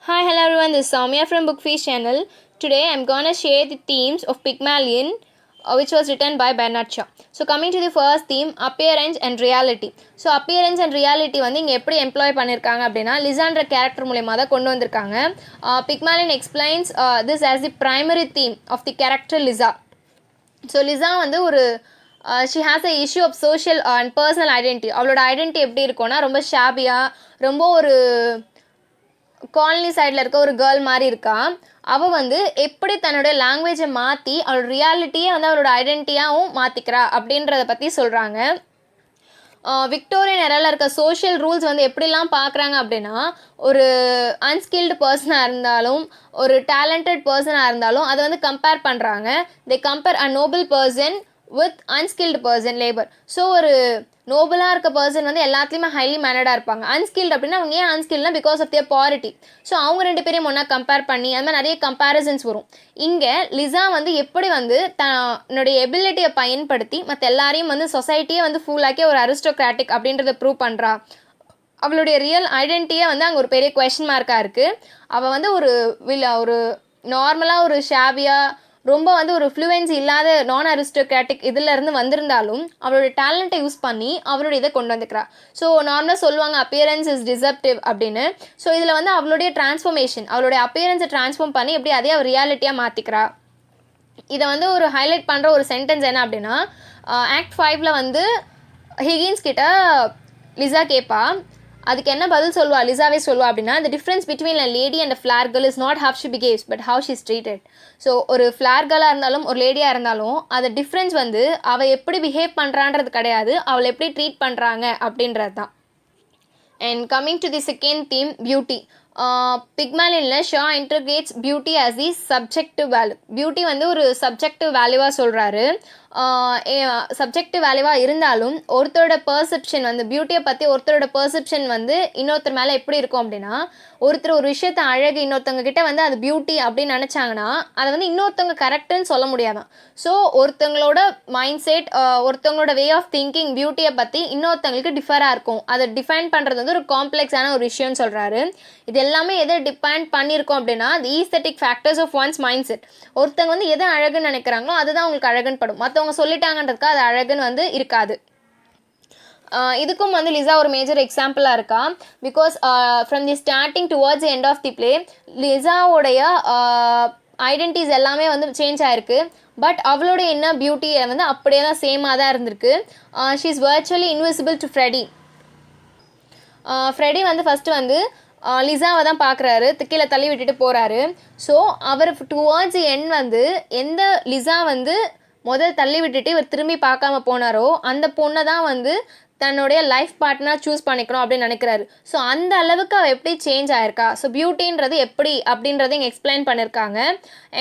Hi, hello everyone, this is Soumya from Bookfeast channel. Today I'm gonna share the themes of Pygmalion which was written by Bernard Shaw. So coming to the first theme, appearance and reality. So appearance and reality வந்து இங்கே எப்படி employee பண்ணியிருக்காங்க அப்படின்னா லிசான்ற character மூலயமா தான் கொண்டு வந்திருக்காங்க. Pygmalion explains this as the primary theme of the character Lisa. So Lisa வந்து ஒரு she has a issue of social and personal identity. அவளோட ஐடென்டிட்டி எப்படி இருக்கும்னா ரொம்ப ஷாபியாக ரொம்ப ஒரு காலனி சைடில் இருக்க ஒரு கேர்ள் மாதிரி இருக்கா. அவள் வந்து எப்படி தன்னோட லாங்குவேஜை மாற்றி அவளோட ரியாலிட்டியே வந்து அவளோட ஐடென்டிட்டியாகவும் மாற்றிக்கிறா அப்படின்றத பற்றி சொல்கிறாங்க. விக்டோரியன் எராவில் இருக்க சோஷியல் ரூல்ஸ் வந்து எப்படிலாம் பார்க்குறாங்க அப்படின்னா, ஒரு அன்ஸ்கில்டு பர்சனாக இருந்தாலும் ஒரு டேலண்டட் பர்சனாக இருந்தாலும் அதை வந்து கம்பேர் பண்ணுறாங்க. தே compare a Nobel person with unskilled person labour. So ஒரு நோபலாக இருக்க பர்சன் வந்து எல்லாத்துலேயுமே ஹைலி மேனடாக இருப்பாங்க. அன்ஸ்கில்டு அப்படின்னா அவங்க ஏன் அன்ஸ்கில்ட்னா பிகாஸ் ஆஃப் தியர் பாரிட்டி. ஸோ அவங்க ரெண்டு பேரையும் ஒன்றா கம்பேர் பண்ணி அந்த மாதிரி நிறைய கம்பேரிசன்ஸ் வரும். இங்கே லிசா வந்து எப்படி வந்து தன்னுடைய எபிலிட்டியை பயன்படுத்தி மற்ற எல்லாரையும் வந்து சொசைட்டியே வந்து ஃபுல்லாக்கி ஒரு அரிஸ்டோக்ராட்டிக் அப்படின்றத ப்ரூவ் பண்ணுறா. அவளுடைய ரியல் ஐடென்டிட்டியே வந்து அங்கே ஒரு பெரிய கொஸ்டின் மார்க்காக இருக்குது. அவள் வந்து ஒரு நார்மலாக ஒரு ஷாபியாக ரொம்ப வந்து ஒரு ஃப்ளூயன்சி இல்லாத நான் அரிஸ்டோக்ராட்டிக் இதிலேருந்து வந்திருந்தாலும் அவளோட டேலண்ட்டை யூஸ் பண்ணி அவளுடைய இதை கொண்டு வந்துக்கிறா. ஸோ நார்மலாக சொல்லுவாங்க அப்பியரன்ஸ் இஸ் டிசப்டிவ் அப்படின்னு. ஸோ இதில் வந்து அவளுடைய டிரான்ஸ்ஃபர்மேஷன் அவளுடைய அப்பியரன்ஸை டிரான்ஸ்ஃபார்ம் பண்ணி எப்படி அதே அவள் ரியாலிட்டியாக மாற்றிக்கிறா. இதை வந்து ஒரு ஹைலைட் பண்ணுற ஒரு சென்டென்ஸ் என்ன அப்படின்னா, ஆக்ட் 5ல் வந்து ஹிகின்ஸ் கிட்ட லிசா கேட்பா. அதுக்கு என்ன பதில் சொல்லுவா லிசாவே சொல்லுவா அப்படின்னா, the difference between a lady and a flower girl is not how she behaves but how she is treated. So ஒரு ஃப்ளார் கேர்ளாக இருந்தாலும் ஒரு லேடியாக இருந்தாலும் அது டிஃப்ரென்ஸ் வந்து அவள் எப்படி பிஹேவ் பண்ணுறான்றது கிடையாது, அவளை எப்படி ட்ரீட் பண்ணுறாங்க அப்படின்றது தான். And coming to the second theme, beauty. பிக்மாலியனில் Shaw integrates beauty as the subjective value. Beauty வந்து ஒரு சப்ஜெக்டிவ் வேல்யூவாக சொல்கிறாரு. சப்ஜெக்டிவ் வேல்யூவாக இருந்தாலும் ஒருத்தரோட பர்செப்ஷன் வந்து பியூட்டியை பற்றி ஒருத்தரோட பர்செப்ஷன் வந்து இன்னொருத்தர் மேலே எப்படி இருக்கும் அப்படின்னா, ஒருத்தர் ஒரு விஷயத்தை அழகு இன்னொருத்தவங்க கிட்ட வந்து அது பியூட்டி அப்படின்னு நினச்சாங்கன்னா அதை வந்து இன்னொருத்தவங்க கரெக்டுன்னு சொல்ல முடியாதான். ஸோ ஒருத்தவங்களோட மைண்ட் செட் ஒருத்தவங்களோட வே ஆஃப் திங்கிங் பியூட்டியை பற்றி இன்னொருத்தவங்களுக்கு டிஃபராக இருக்கும். அதை டிஃபைன் பண்ணுறது வந்து ஒரு காம்ப்ளெக்ஸான ஒரு விஷயம்னு சொல்கிறாரு. இது எல்லாமே எதை டிபெண்ட் பண்ணியிருக்கோம் அப்படின்னா the aesthetic factors of one's mind set. ஒருத்தவங்க வந்து எதை அழகுன்னு நினைக்கிறாங்களோ அதுதான் அவங்களுக்கு அழகுன்னு படும். மற்றவங்க சொல்லிட்டாங்கன்றதுக்கு அது அழகுன்னு வந்து இருக்காது. இதுக்கும் வந்து லிசா ஒரு மேஜர் எக்ஸாம்பிளாக இருக்கா. Because from the starting towards the end of the play லிசாவோடைய ஐடென்டிட்டிஸ் எல்லாமே வந்து சேஞ்ச் ஆகிருக்கு. பட் அவளுடைய என்ன பியூட்டி வந்து அப்படியே தான் சேமாக தான் இருந்திருக்கு. She is virtually invisible to Freddy. Freddy வந்து ஃபஸ்ட்டு வந்து லிசாவை தான் பார்க்குறாரு, கீழே தள்ளி விட்டுட்டு போகிறாரு. ஸோ அவர் டுவர்ட்ஸ் தி எண்ட் வந்து எந்த லிசா வந்து முதல் தள்ளி விட்டுட்டு இவர் திரும்பி பார்க்காம போனாரோ அந்த பொண்ணை தான் வந்து தன்னுடைய லைஃப் பார்ட்னர் சூஸ் பண்ணிக்கணும் அப்படின்னு நினைக்கிறாரு. ஸோ அந்த அளவுக்கு அவள் எப்படி சேஞ்ச் ஆயிருக்கா, ஸோ பியூட்டின்றது எப்படி அப்படின்றத இங்கே எக்ஸ்பிளைன் பண்ணியிருக்காங்க.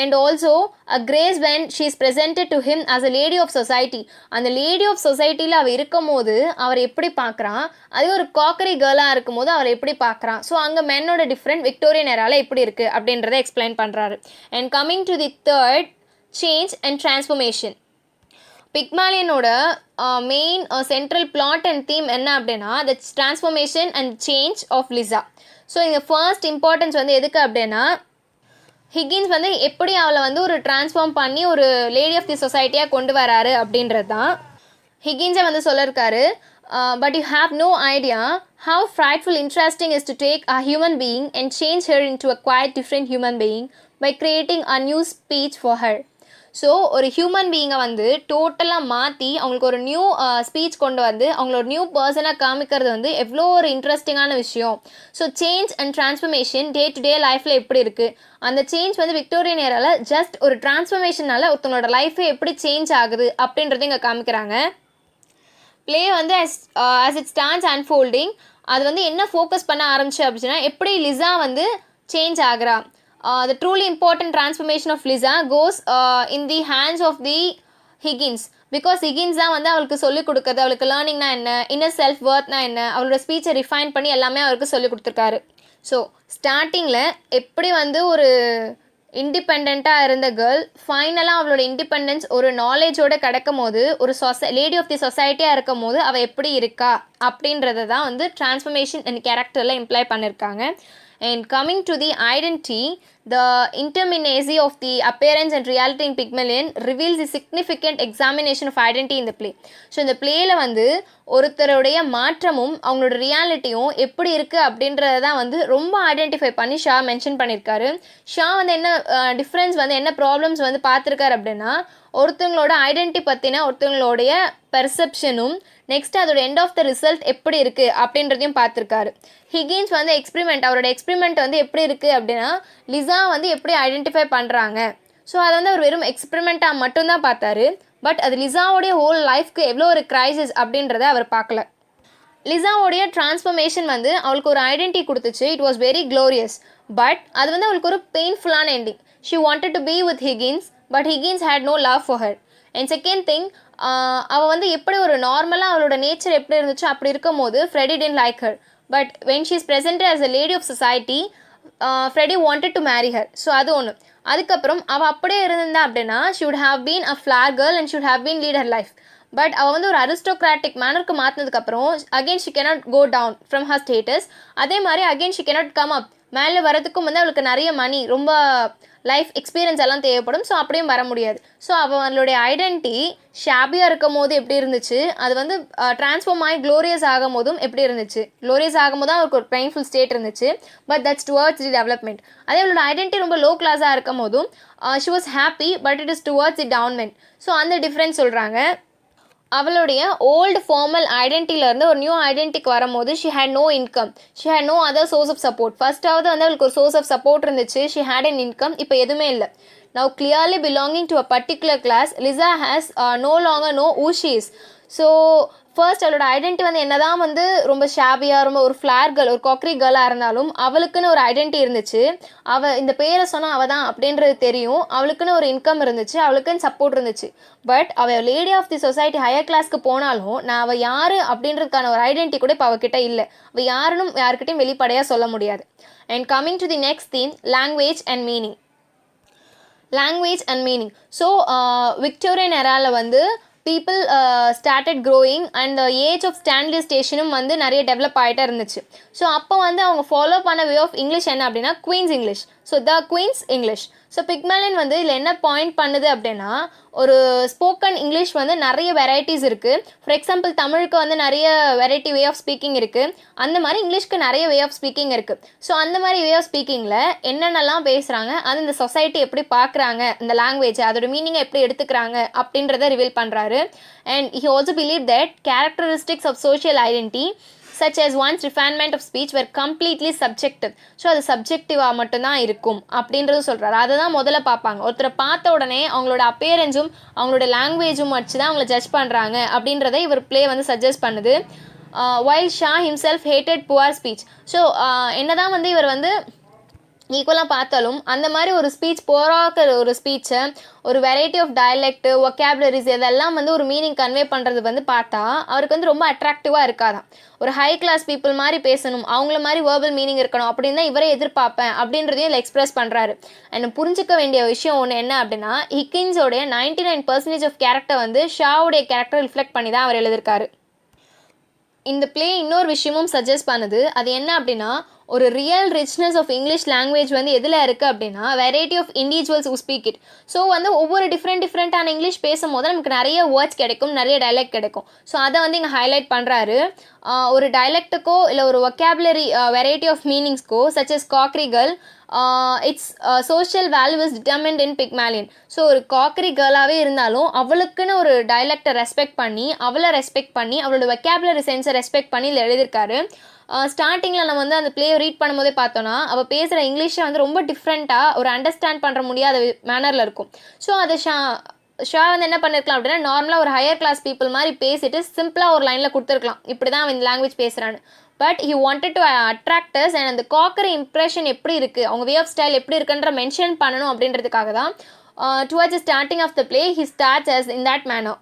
And also a grace when she is presented to him as a lady of society. அந்த லேடி ஆஃப் சொசைட்டியில் அவள் இருக்கும் போது அவர் எப்படி பார்க்குறான், அதே ஒரு காக்கரி கேர்ளாக இருக்கும் போது அவர் எப்படி பார்க்குறான். ஸோ அங்கே மென்னோட டிஃப்ரெண்ட் விக்டோரியன் எராவில் எப்படி இருக்குது அப்படின்றத எக்ஸ்பிளைன் பண்ணுறாரு. And coming to the third, change and transformation. பிக்மாலியனோட main central plot and theme என்ன அப்படின்னா the transformation and change of Liza. So இங்கே ஃபர்ஸ்ட் இம்பார்ட்டன்ஸ் வந்து எதுக்கு அப்படின்னா, ஹிகின்ஸ் வந்து எப்படி அவளை வந்து ஒரு டிரான்ஸ்ஃபார்ம் பண்ணி ஒரு லேடி ஆஃப் தி சொசைட்டியாக கொண்டு வராரு அப்படின்றது தான். ஹிகின்ஸை வந்து சொல்லியிருக்காரு, but you have no idea how frightful interesting is to take a human being and change her into a quite different human being by creating a new speech for her. So ஒரு human பீயிங்கை வந்து டோட்டலாக மாற்றி அவங்களுக்கு ஒரு new speech கொண்டு வந்து அவங்கள ஒரு நியூ பர்சனாக காமிக்கிறது வந்து எவ்வளோ ஒரு இன்ட்ரெஸ்டிங்கான விஷயம். So change and transformation day to day லைஃப்பில் எப்படி இருக்குது, அந்த சேஞ்ச் வந்து விக்டோரியன் ஏராவில் ஜஸ்ட் ஒரு டிரான்ஸ்ஃபர்மேஷனால் ஒருத்தவங்களோட லைஃபே எப்படி சேஞ்ச் ஆகுது அப்படின்றத இங்கே காமிக்கிறாங்க. ப்ளே வந்து as it stands unfolding அது வந்து என்ன ஃபோக்கஸ் பண்ண ஆரம்பிச்சு அப்படின்னா எப்படி லிசா வந்து change ஆகுறா. The truly important transformation of Lisa goes in the hands of the Higgins. Because Higgins தான் வந்து அவளுக்கு சொல்லிக் கொடுக்குறது, அவளுக்கு லேர்னிங்னா என்ன, இன்னர் செல்ஃப் ஒர்த்னா என்ன, அவளோட ஸ்பீச்சை ரிஃபைன் பண்ணி எல்லாமே அவருக்கு சொல்லிக் கொடுத்துருக்காரு. ஸோ ஸ்டார்டிங்கில் எப்படி வந்து ஒரு இண்டிபெண்ட்டாக இருந்த கேர்ள் ஃபைனலாக அவளோட இண்டிபெண்டன்ஸ் ஒரு நாலேஜோடு கிடைக்கும் போது ஒரு லேடி ஆஃப் தி சொசைட்டியாக இருக்கும் போது அவள் எப்படி இருக்கா அப்படின்றத தான் வந்து டிரான்ஸ்ஃபர்மேஷன் அண்ட் கேரக்டரில் இம்ப்ளை பண்ணியிருக்காங்க. And coming to the identity, the interminacy of the appearance and reality in Pygmalion reveals the significant examination of identity in the play. So இந்த பிளேயில் வந்து ஒருத்தருடைய மாற்றமும் அவங்களோட ரியாலிட்டியும் எப்படி இருக்குது அப்படின்றத தான் வந்து ரொம்ப ஐடென்டிஃபை பண்ணி ஷா மென்ஷன் பண்ணியிருக்காரு. ஷா வந்து என்ன டிஃப்ரென்ஸ் வந்து என்ன ப்ராப்ளம்ஸ் வந்து பார்த்துருக்காரு அப்படின்னா, ஒருத்தவங்களோட ஐடென்டிட்டி பற்றின ஒருத்தவங்களுடைய பெர்செப்ஷனும் நெக்ஸ்ட் அதோட எண்ட் ஆஃப் த ரிசல்ட் எப்படி இருக்குது அப்படின்றதையும் பார்த்துருக்காரு. ஹிகின்ஸ் வந்து அவரோட எக்ஸ்பிரிமெண்ட் வந்து எப்படி இருக்குது அப்படின்னா, லிசா வந்து எப்படி ஐடென்டிஃபை பண்ணுறாங்க, ஸோ அதை வந்து அவர் வெறும் எக்ஸ்பிரிமெண்ட்டாக மட்டும்தான் பார்த்தாரு. பட் அது லிசாவோடைய ஹோல் லைஃப்க்கு எவ்வளோ ஒரு கிரைசிஸ் அப்படின்றத அவர் பார்க்கல. லிசாவோடைய டிரான்ஸ்ஃபர்மேஷன் வந்து அவளுக்கு ஒரு ஐடென்டிட்டி கொடுத்துச்சு. It was very glorious. But அது வந்து அவளுக்கு ஒரு பெயின்ஃபுல்லான எண்டிங். She wanted to be with Higgins, but Higgins had no love for her. And second thing, அவள் வந்து எப்படி ஒரு நார்மலாக அவளோட நேச்சர் எப்படி இருந்துச்சோ அப்படி இருக்கும் போது Freddy didn't like her. But when she is presented as a lady of society, Freddy wanted to marry her. So அது ஒன்று. அதுக்கப்புறம் அவள் அப்படியே இருந்தா அப்படின்னா she would have been a flower girl and she would have been lead her life. But அவள் வந்து ஒரு அரிஸ்டோக்ராட்டிக் மேனருக்கு மாற்றினதுக்கப்புறம் again she cannot go down from her status. அதே மாதிரி again she cannot come up. மேலே வரதுக்கும் வந்து அவளுக்கு நிறைய மணி, ரொம்ப லைஃப் எக்ஸ்பீரியன்ஸ் எல்லாம் தேவைப்படும். ஸோ அப்படியும் வர முடியாது. ஸோ அவளுடைய ஐடென்டிட்டி ஷாபியாக இருக்கும் போது எப்படி இருந்துச்சு, அது வந்து ட்ரான்ஸ்ஃபார்ம் ஆகி க்ளோரியஸ் ஆகும் போதும் எப்படி இருந்துச்சு. க்ளோரியஸ் ஆகும் போது தான் அவருக்கு ஒரு பெயின்ஃபுல் ஸ்டேட் இருந்துச்சு. But that's towards the development. அதே அவளோட ஐடென்டிட்டி ரொம்ப லோ கிளாஸாக இருக்கும் போதும் she was happy, but it is towards the downment. So அந்த டிஃப்ரென்ஸ் சொல்கிறாங்க. அவளுடைய ஓல்டு ஃபார்மல் ஐடென்டிட்டிலேருந்து ஒரு நியூ ஐடென்டிட்டிக்கு வரும்போது she had no income, she had no other source of support. ஃபர்ஸ்ட்டாவது வந்து அவளுக்கு ஒரு சோர்ஸ் ஆஃப் சப்போர்ட் இருந்துச்சு, ஷி ஹேட் அன் இன்கம். இப்போ எதுவுமே இல்லை. Now clearly belonging to a particular class, Liza has no longer know who she is. So first அவளோட identity வந்து என்ன தான் வந்து ரொம்ப ஷாபியாக, ரொம்ப ஒரு ஃப்ளார் கேர்ள், ஒரு காக்ரி கேர்ளாக இருந்தாலும் அவளுக்குன்னு ஒரு ஐடென்டிட்டி இருந்துச்சு. அவள் இந்த பேரை சொன்னால் அவள் தான் அப்படின்றது தெரியும். அவளுக்குன்னு ஒரு இன்கம் இருந்துச்சு, அவளுக்குன்னு சப்போர்ட் இருந்துச்சு. பட் அவள் lady of the society higher கிளாஸ்க்கு போனாலும் நான் அவள் யார் அப்படின்றதுக்கான ஒரு ஐடென்டிட்டி கூட இப்போ அவகிட்ட இல்லை. அவள் யாருன்னு யாருக்கிட்டையும் வெளிப்படையாக சொல்ல முடியாது. And coming to the next theme, language and meaning. Language and meaning. So Victorian எராவில் வந்து people started growing and the age of Stanley ஸ்டேஷனும் வந்து நிறைய டெவலப் ஆகிட்டே இருந்துச்சு. ஸோ அப்போ வந்து அவங்க ஃபாலோ பண்ண வே ஆஃப் இங்கிலீஷ் என்ன அப்படின்னா queens English. So the queens English. So Pygmalion வந்து இதில் என்ன பாயிண்ட் பண்ணுது அப்படின்னா, ஒரு ஸ்போக்கன் இங்கிலீஷ் வந்து நிறைய வெரைட்டிஸ் இருக்குது. ஃபார் எக்ஸாம்பிள் தமிழுக்கு வந்து நிறைய வெரைட்டி வே ஆஃப் ஸ்பீக்கிங் இருக்குது. அந்த மாதிரி இங்கிலீஷ்க்கு நிறைய வே ஆஃப் ஸ்பீக்கிங் இருக்குது. ஸோ அந்த மாதிரி வே ஆஃப் ஸ்பீக்கிங்கில் என்னென்னலாம் பேசுகிறாங்க, அது இந்த சொசைட்டி எப்படி பார்க்குறாங்க, இந்த லாங்குவேஜ் அதோட மீனிங்கை எப்படி எடுத்துக்கிறாங்க அப்படின்றத ரிவீல் பண்ணுறாரு. And he also believed that characteristics of social identity such as one's refinement of speech were completely subjective. So அது சப்ஜெக்டிவாக மட்டும்தான் இருக்கும் அப்படின்றது சொல்கிறாரு. அதை தான் முதல்ல பார்ப்பாங்க. ஒருத்தரை பார்த்த உடனே அவங்களோட அப்பேரன்ஸும் அவங்களோட லாங்குவேஜும் வச்சு தான் அவங்கள ஜட்ஜ் பண்ணுறாங்க அப்படின்றத இவர் ப்ளே வந்து சஜஸ்ட் பண்ணுது. while Shah himself hated poor speech. So என்னதான் வந்து இவர் வந்து ஈக்குவலாக பார்த்தாலும் அந்த மாதிரி ஒரு ஸ்பீச் போராக்கிற ஒரு ஸ்பீச்சை, ஒரு வெரைட்டி ஆஃப் டயலெக்ட், ஒக்கேபுலரிஸ் இதெல்லாம் வந்து ஒரு மீனிங் கன்வே பண்ணுறது வந்து பார்த்தா அவருக்கு வந்து ரொம்ப அட்ராக்டிவாக இருக்காதான். ஒரு ஹை கிளாஸ் பீப்புள் மாதிரி பேசணும், அவங்கள மாதிரி வேர்பல் மீனிங் இருக்கணும் அப்படின்னு தான் இவரே எதிர்பார்ப்பேன் அப்படின்றதையும் இல்லை எக்ஸ்பிரஸ் பண்ணுறாரு. அண்ட் புரிஞ்சிக்க வேண்டிய விஷயம் ஒன்று என்ன அப்படின்னா, ஹிக்கின்ஸோடைய 99% ஆஃப் கேரக்டர் வந்து ஷாவுடைய கேரக்டர் ரிஃப்ளெக்ட் பண்ணி தான் அவர் எழுதியிருக்காரு. இந்த பிளே இன்னொரு விஷயமும் சஜஸ்ட் பண்ணுது. அது என்ன அப்படின்னா, ஒரு real richness of English language வந்து எதில் இருக்குது அப்படின்னா, variety of individuals who speak it. So வந்து ஒவ்வொரு டிஃப்ரெண்ட்டான இங்கிலீஷ் பேசும்போது நமக்கு நிறைய வேர்ட்ஸ் கிடைக்கும், நிறைய டைலெக்ட் கிடைக்கும். ஸோ அதை வந்து இங்கே ஹைலைட் பண்ணுறாரு. ஒரு டைலெக்ட்டுக்கோ இல்லை ஒரு ஒக்கேபுலரி வெரைட்டி ஆஃப் மீனிங்ஸ்க்கோ such as cockney girl, its social value is determined in Pygmalion. So ஒரு காக்ரி கேர்ளாகவே இருந்தாலும் அவளுக்குன்னு ஒரு டைலெக்டை ரெஸ்பெக்ட் பண்ணி, அவளை ரெஸ்பெக்ட் பண்ணி, அவளோட ஒக்கேபுலரி சென்ஸை ரெஸ்பெக்ட் பண்ணி இதில் எழுதியிருக்காரு. ஸ்டார்டிங்கில் நம்ம வந்து அந்த பிளே ரீட் பண்ணும்போதே பார்த்தோன்னா அவள் பேசுகிற இங்கிலீஷை வந்து ரொம்ப டிஃப்ரெண்ட்டாக ஒரு அண்டர்ஸ்டாண்ட் பண்ணுற முடியாத மேனரில் இருக்கும். ஸோ அதை ஷா வந்து என்ன பண்ணியிருக்கலாம் அப்படின்னா, நார்மலாக ஒரு ஹையர் கிளாஸ் பீப்புள் மாதிரி பேசிட்டு சிம்பிளாக ஒரு லைனில் கொடுத்துருக்கலாம், இப்படி தான் அவன் இந்த லாங்குவேஜ் பேசுகிறான்னு. But he wanted to attract us and அந்த காக்கரி இம்ப்ரெஷன் எப்படி இருக்குது, அவங்க வே ஆஃப் ஸ்டைல் எப்படி இருக்குன்ற மென்ஷன் பண்ணணும் அப்படின்றதுக்காக தான் towards the starting of the play he starts as in that manner.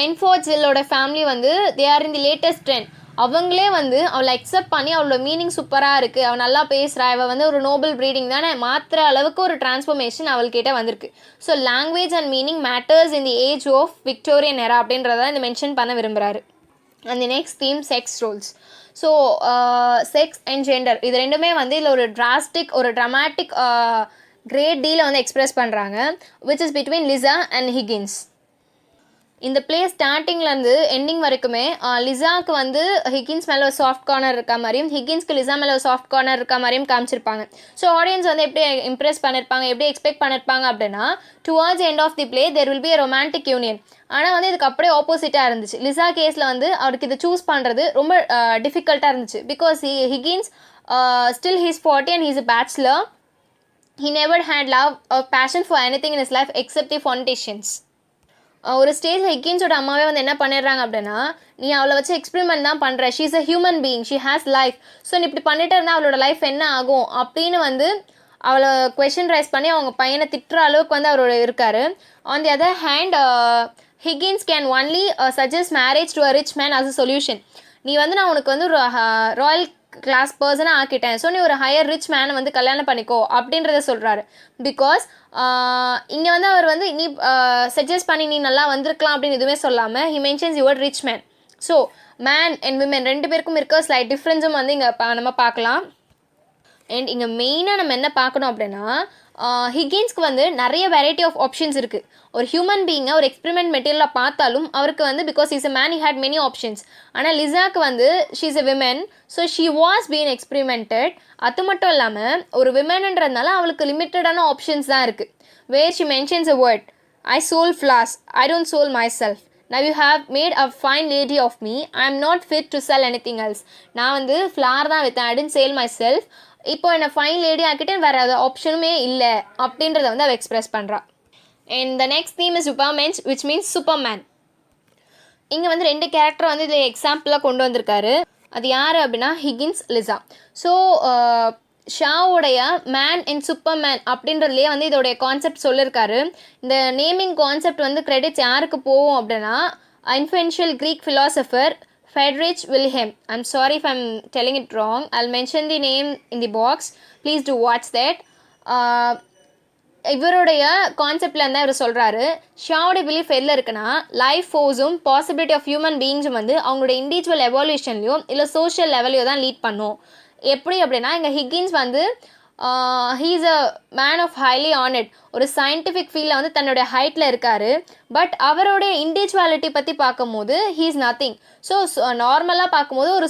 என்ஃபோர்ட்ஸிலோட ஃபேமிலி வந்து they are in the latest trend. அவங்களே வந்து அவளை அக்செப்ட் பண்ணி அவளோட மீனிங் சூப்பராக இருக்குது, அவள் நல்லா பேசுகிறா, அவள் வந்து ஒரு நோபல் ப்ரீடிங் தானே மாற்றுற அளவுக்கு ஒரு டிரான்ஸ்ஃபர்மேஷன் அவள்கிட்ட வந்திருக்கு. So language and meaning matters in the age of Victorian era அப்படின்றத இந்த மென்ஷன் பண்ண விரும்புகிறாரு. And the next theme, sex roles. So sex and gender இது ரெண்டுமே வந்து இதில் ஒரு டிராஸ்டிக் ஒரு ட்ராமாட்டிக் கிரேட் டீலை வந்து எக்ஸ்பிரஸ் பண்ணுறாங்க, which is between Lisa and Higgins. இந்த பிளே ஸ்டார்டிங்லேருந்து எண்டிங் வரைக்குமே லிசாவுக்கு வந்து ஹிகின்ஸ் மேலே ஒரு சாஃப்ட் கார்னர் இருக்க மாதிரியும் ஹிகின்ஸ்க்கு லிசா மேலே ஒரு சாஃப்ட் கார்னர் இருக்க மாதிரியும் காமிச்சிருப்பாங்க. ஸோ ஆடியன்ஸ் வந்து எப்படி இம்ப்ரெஸ் பண்ணியிருப்பாங்க, எப்படி எக்ஸ்பெக்ட் பண்ணியிருப்பாங்க அப்படின்னா, towards end of the play there will be a romantic union. ஆனால் வந்து இதுக்கு அப்படியே ஆப்போசிட்டாக இருந்துச்சு. லிசா கேஸில் வந்து அவருக்கு இதை சூஸ் பண்ணுறது ரொம்ப டிஃபிகல்ட்டாக இருந்துச்சு. Because Higgins still he's 40 and he's a bachelor. He never had love or passion for anything in his life except the foundations. ஒரு ஸ்டேஜில் ஹிக்கின்ஸோட அம்மாவே வந்து என்ன பண்ணிடுறாங்க அப்படின்னா, நீ அவளை வச்சு எக்ஸ்பெரிமெண்ட் தான் பண்ணுற, she is a human being, she has life, so நீ இப்படி பண்ணிட்டு இருந்தால் அவளோட லைஃப் என்ன ஆகும் அப்படின்னு வந்து அவளை கொஷின் ரைஸ் பண்ணி அவங்க பையனை திட்டுற அளவுக்கு வந்து அவரோட இருக்கார். On the other hand Higgins can only suggest marriage to a rich man as a solution. நீ வந்து நான் உனக்கு வந்து ஒரு ராயல் கிளாஸ் பர்சனாக ஆக்கிட்டேன், ஸோ நீ ஒரு ஹையர் ரிச் மேனை வந்து கல்யாணம் பண்ணிக்கோ அப்படின்றத சொல்கிறாரு. பிகாஸ் இங்கே வந்து அவர் வந்து நீ சஜஸ்ட் பண்ணி நீ நல்லா வந்திருக்கலாம் அப்படின்னு எதுவுமே சொல்லாமல் he mentions your rich man. So man and women ரெண்டு பேருக்கும் இருக்க ஸ்லைட் டிஃப்ரென்ஸும் வந்து இங்கே நம்ம பார்க்கலாம். அண்ட் இங்கே மெயினாக நம்ம என்ன பார்க்கணும் அப்படின்னா, ஹிகின்ஸ்க்கு வந்து நிறைய வெரைட்டி ஆஃப் ஆப்ஷன்ஸ் இருக்குது. ஒரு ஹியூமன் பீயிங்கை ஒரு எக்ஸ்பெரிமெண்ட் மெட்டீரியலாக பார்த்தாலும் அவருக்கு வந்து because is a man he had many options. ஆனால் லிசாக்கு வந்து she is a women, so she was been experimented. அது மட்டும் இல்லாமல் ஒரு விமன்ன்றதுனால அவளுக்கு லிமிட்டடான ஆப்ஷன்ஸ் தான் இருக்குது. Where she mentions a word, I sold flowers, I don't sell myself. Now you have made a fine lady of me. I am not fit to sell anything else. நான் வந்து flower தான் விற்றேன், I didn't sell myself. இப்போ என்னை fine lady ஆக்கிட்டு வேறு அது ஆப்ஷனுமே இல்லை அப்படின்றத வந்து அவள் எக்ஸ்பிரஸ் பண்ணுறா. And the next theme is supermens, which means superman. இங்கே வந்து ரெண்டு கேரக்டர் வந்து இதில் எக்ஸாம்பிளாக கொண்டு வந்திருக்காரு. அது யார் அப்படின்னா ஹிகின்ஸ், லிசா. ஸோ ஷாவுடைய மேன் அண்ட் சூப்பர்மேன் அப்படின்றதுலேயே வந்து இதோடைய கான்செப்ட் சொல்லியிருக்காரு. இந்த நேமிங் கான்செப்ட் வந்து கிரெடிட்ஸ் யாருக்கு போகும் அப்படின்னா, influential Greek philosopher Friedrich Wilhelm. I'm sorry if I'm telling it wrong. I'll mention the name in the box. Please do watch that. இவருடைய கான்செப்டில் இருந்தால் இவர் சொல்கிறாரு, ஷாவோட பிலீஃப் எதில் இருக்குன்னா, லைஃப் ஃபோர்ஸும் பாசிபிலிட்டி ஆஃப் ஹியூமன் பீயிங்ஸும் வந்து அவங்களோட இண்டிவிஜுவல் எவல்யூஷன்லையோ இல்லை சோஷியல் லெவலையோ தான் லீட் பண்ணும். எப்படி அப்படின்னா, இங்கே ஹிக்கின்ஸ் வந்து he is a man of highly honored, ஒரு சயின்டிஃபிக் ஃபீல்டில் வந்து தன்னுடைய ஹைட்டில் இருக்கார். பட் அவருடைய இண்டிவிஜுவாலிட்டி பற்றி பார்க்கும்போது he is nothing. ஸோ நார்மலாக பார்க்கும்போது ஒரு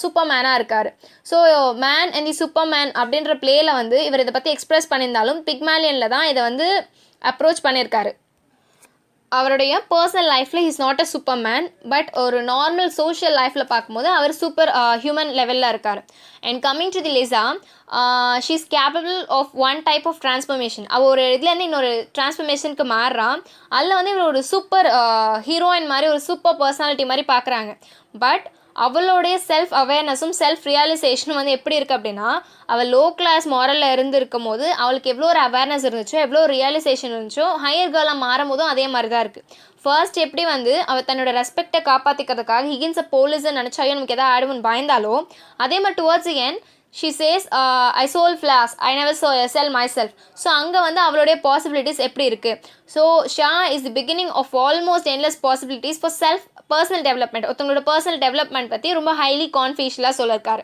சூப்பர் மேனாக இருக்கார். So man and the super man அப்படின்ற பிளேயில் வந்து இவர் இதை பற்றி எக்ஸ்பிரஸ் பண்ணியிருந்தாலும் பிக்மேலியனில் தான் இதை வந்து அப்ரோச் பண்ணியிருக்காரு. அவருடைய பர்சனல் லைஃப்பில் is not a super man, but ஒரு நார்மல் சோஷியல் லைஃப்பில் பார்க்கும்போது அவர் சூப்பர் ஹியூமன் லெவலில் இருக்கார். And coming to the Liza, she is capable of one type of transformation. அவள் ஒரு இதுலேருந்து இன்னொரு ட்ரான்ஸ்ஃபர்மேஷனுக்கு மாறுறான். அதில் வந்து இவர் ஒரு சூப்பர் ஹீரோயின் மாதிரி ஒரு சூப்பர் பர்சனாலிட்டி மாதிரி பார்க்குறாங்க. பட் அவளுடைய செல்ஃப் அவேர்னஸும் செல்ஃப் ரியலைசேஷனும் வந்து எப்படி இருக்குது அப்படின்னா, அவள் லோ கிளாஸ் மாரலில் இருக்கும் போது அவளுக்கு எவ்வளோ ஒரு அவேர்னஸ் இருந்துச்சோ, எவ்வளோ ரியலைசேஷன் இருந்துச்சோ, ஹையர் கேர்ளாக மாறும் போதும் அதே மாதிரி தான் இருக்குது. ஃபர்ஸ்ட் எப்படி வந்து அவள் தன்னோட ரெஸ்பெக்டை காப்பாற்றிக்கிறதுக்காக ஹிகின்ஸை போலீஸ்ன்னு நினச்சாயோ நமக்கு எதாவது ஆடுவன்னு பயந்தாலோ, அதே மாதிரி towards and she says I sold flowers, I never sell myself. So அங்கே வந்து அவளுடைய பாசிபிலிட்டிஸ் எப்படி இருக்குது. So Shaw is the beginning of almost endless possibilities for self personal development. ஒருத்தவங்களோட பர்சனல் டெவலப்மெண்ட் பற்றி ரொம்ப ஹைலி கான்ஃபிஷியலாக சொல்லியிருக்காரு.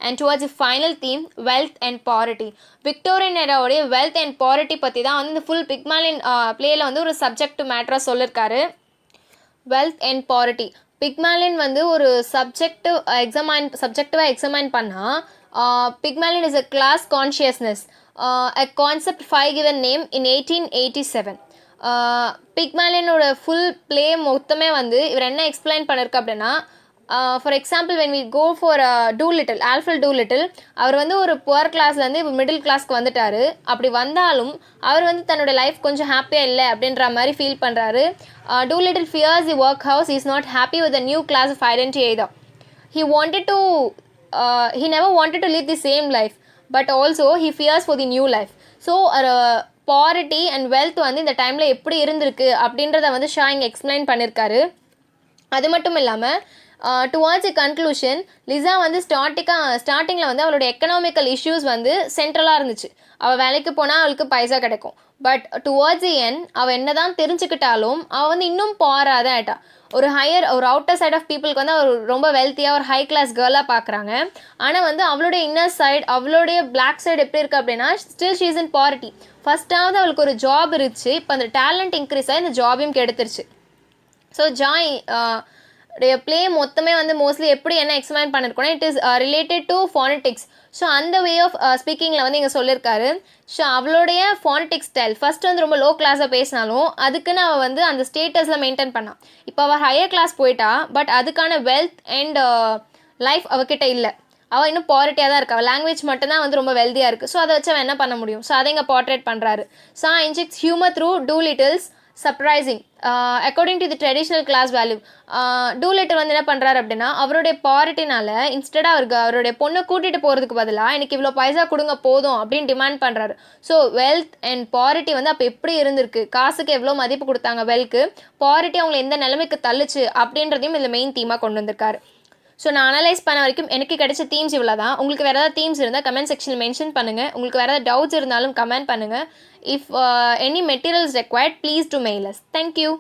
And towards the final theme wealth and poverty. Victorian எராவுடைய வெல்த் அண்ட் பாவர்ட்டி பற்றி தான் வந்து இந்த ஃபுல் பிக்மேலியன் பிளேயில் வந்து ஒரு சப்ஜெக்ட் மேட்டராக சொல்லியிருக்காரு. வெல்த் அண்ட் பாவர்ட்டி பிக்மேலியன் வந்து ஒரு சப்ஜெக்டிவாக எக்ஸாமைன் பண்ணால் Pygmalion is a class consciousness, a concept 5 given name in 1887. Pygmalionோட ஃபுல் ப்ளே மொத்தமே வந்து இவர் என்ன எக்ஸ்பிளைன் பண்ணியிருக்க அப்படின்னா, for example when we go for Doolittle, Alfred Doolittle, அவர் வந்து ஒரு புவர் கிளாஸ்லேருந்து இப்போ மிடில் கிளாஸ்க்கு வந்துட்டார். அப்படி வந்தாலும் அவர் வந்து தன்னோட லைஃப் கொஞ்சம் ஹாப்பியாக இல்லை அப்படின்ற மாதிரி ஃபீல் பண்ணுறாரு. Doolittle fears the workhouse, he is not happy with the new class of identity either. He never wanted to live the same life, but also he fears for the new life. So poverty and wealth வந்து இந்த டைமில் எப்படி இருந்திருக்கு அப்படின்றத வந்து ஷா இங்கே explain பண்ணியிருக்காரு. அது மட்டும் இல்லாமல் டுவார்ட்ஸ் எ கன்க்ளூஷன் லிசா வந்து ஸ்டார்டிங்கில் வந்து அவளோட எக்கனாமிக்கல் இஷ்யூஸ் வந்து சென்ட்ரலாக இருந்துச்சு. அவள் வேலைக்கு போனால் அவளுக்கு பைசா கிடைக்கும். பட் டுவார்ட்ஸ் தி எண்ட் அவள் என்ன தான் தெரிஞ்சுக்கிட்டாலும் அவள் வந்து இன்னும் பாராக தான் ஆயிட்டா. ஒரு அவுட்டர் சைட் ஆஃப் பீப்புளுக்கு வந்து அவர் ரொம்ப வெல்த்தியாக ஒரு ஹை கிளாஸ் கேர்ளாக பார்க்குறாங்க. ஆனால் வந்து அவளுடைய இன்னர் சைடு, அவளுடைய பிளாக் சைடு எப்படி இருக்குது அப்படின்னா, still she is in poverty. ஃபஸ்ட்டாவது அவளுக்கு ஒரு ஜாப் இருந்துச்சு, இப்போ அந்த டேலண்ட் இன்க்ரீஸ் ஆகி இந்த ஜாபையும் கெடுத்துருச்சு. ஸோ ப்ளே மொத்தமே வந்து மோஸ்ட்லி எப்படி என்ன எக்ஸ்பிளைன் பண்ணியிருக்கோன்னா, it is related to phonetics. So அந்த வே ஆஃப் ஸ்பீக்கிங்கில் வந்து இங்கே சொல்லியிருக்காரு. ஸோ அவளுடைய ஃபானட்டிக் ஸ்டைல் ஃபஸ்ட்டு வந்து ரொம்ப லோ கிளாஸாக பேசினாலும் அதுக்குன்னு அவள் வந்து அந்த ஸ்டேட்டஸில் மெயின்டைன் பண்ணான். இப்போ அவள் ஹையர் கிளாஸ் போயிட்டா, பட் அதுக்கான வெல்த் அண்ட் லைஃப் அவகிட்ட இல்லை. அவள் இன்னும் பாவர்ட்டியாக தான் இருக்கா. அவள் லாங்குவேஜ் மட்டும்தான் வந்து ரொம்ப வெல்தியாக இருக்குது. ஸோ அதை வச்சு அவன் என்ன பண்ண முடியும்? ஸோ அதை இங்கே போர்ட்ரேட் பண்ணுறாரு. So injects humour through two littles surprising according to the traditional class value. Two little வந்து என்ன பண்ணுறாரு அப்படின்னா, அவருடைய பாவர்ட்டினால இன்ஸ்டடாக அவருடைய பொண்ணை கூட்டிகிட்டு போகிறதுக்கு பதிலாக எனக்கு இவ்வளோ பைசா கொடுங்க போதும் அப்படின்னு டிமாண்ட் பண்ணுறாரு. ஸோ வெல்த் அண்ட் பாவர்ட்டி வந்து அப்போ எப்படி இருந்திருக்கு, காசுக்கு எவ்வளோ மதிப்பு கொடுத்தாங்க, வெல்க்கு பாவர்ட்டி அவங்களை எந்த நிலைமைக்கு தள்ளுச்சு அப்படின்றதையும் இதில் மெயின் தீமாக கொண்டு வந்திருக்காரு. ஸோ நான் அனலைஸ் பண்ண வரைக்கும் எனக்கு கிடைச்ச தீம்ஸ் இவ்வளோ தான். உங்களுக்கு வேறு ஏதாவது தீம்ஸ் இருந்தால் கமெண்ட் செக்ஷனில் மென்ஷன் பண்ணுங்கள். உங்களுக்கு வேறு ஏதாவது டவுட்ஸ் இருந்தாலும் கமெண்ட் பண்ணுங்கள். If any materials required please to mail us. Thank you.